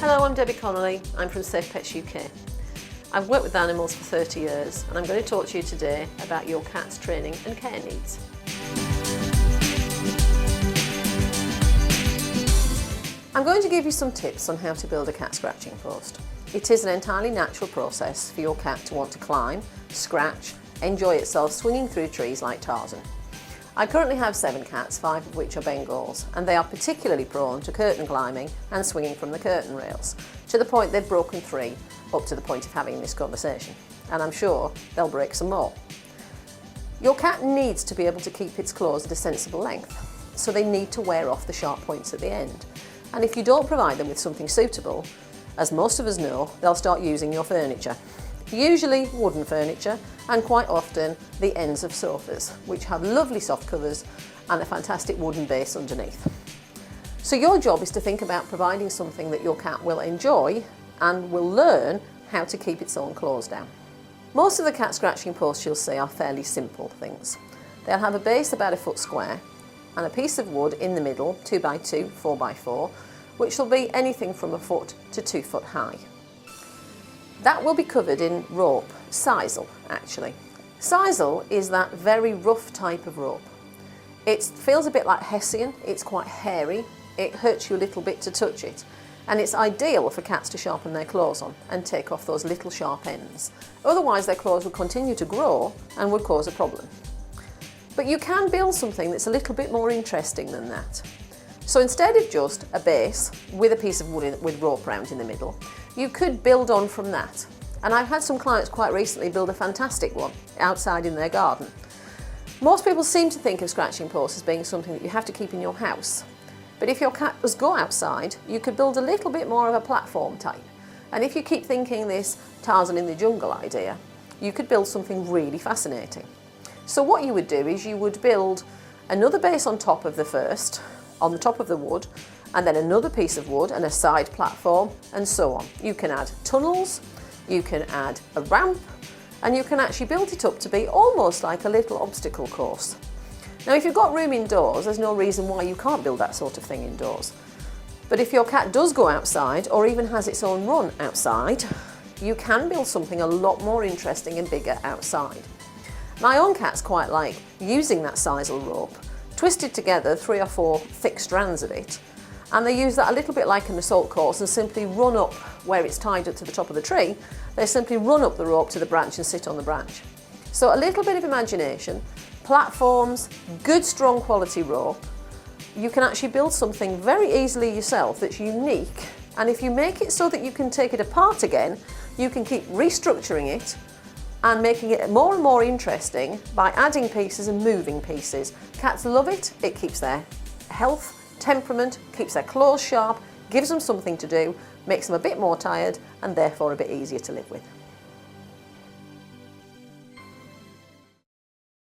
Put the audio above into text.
Hello, I'm Debbie Connolly. I'm from Safe Pets UK. I've worked with animals for 30 years and I'm going to talk to you today about your cat's training and care needs. I'm going to give you some tips on how to build a cat scratching post. It is an entirely natural process for your cat to want to climb, scratch, enjoy itself swinging through trees like Tarzan. I currently have 7 cats, 5 of which are Bengals, and they are particularly prone to curtain climbing and swinging from the curtain rails, to the point they've broken 3, up to the point of having this conversation. And I'm sure they'll break some more. Your cat needs to be able to keep its claws at a sensible length, so they need to wear off the sharp points at the end. And if you don't provide them with something suitable, as most of us know, they'll start using your furniture. Usually wooden furniture, and quite often the ends of sofas, which have lovely soft covers and a fantastic wooden base underneath. So your job is to think about providing something that your cat will enjoy and will learn how to keep its own claws down. Most of the cat scratching posts you'll see are fairly simple things. They'll have a base about 1 foot square and a piece of wood in the middle, 2x2, 4x4, which will be anything from 1 foot to 2 foot high. That will be covered in rope, sisal actually. Sisal is that very rough type of rope. It feels a bit like Hessian, it's quite hairy, it hurts you a little bit to touch it, and it's ideal for cats to sharpen their claws on and take off those little sharp ends. Otherwise their claws would continue to grow and would cause a problem. But you can build something that's a little bit more interesting than that. So instead of just a base with a piece of wood with rope round in the middle, you could build on from that. And I've had some clients quite recently build a fantastic one outside in their garden. Most people seem to think of scratching posts as being something that you have to keep in your house. But if your cat does go outside, you could build a little bit more of a platform type. And if you keep thinking this Tarzan in the jungle idea, you could build something really fascinating. So what you would do is you would build another base on top of the first, on the top of the wood, and then another piece of wood and a side platform, and so on. You can add tunnels, you can add a ramp, and you can actually build it up to be almost like a little obstacle course. Now if you've got room indoors, there's no reason why you can't build that sort of thing indoors. But if your cat does go outside, or even has its own run outside, you can build something a lot more interesting and bigger outside. My own cats quite like using that sisal rope, twisted together 3 or 4 thick strands of it, and they use that a little bit like an assault course and simply run up where it's tied up to the top of the tree. They simply run up the rope to the branch and sit on the branch. So a little bit of imagination, platforms, good strong quality rope. You can actually build something very easily yourself that's unique, and if you make it so that you can take it apart again, you can keep restructuring it and making it more and more interesting by adding pieces and moving pieces. Cats love it, it keeps their health, temperament, keeps their claws sharp, gives them something to do, makes them a bit more tired and therefore a bit easier to live with.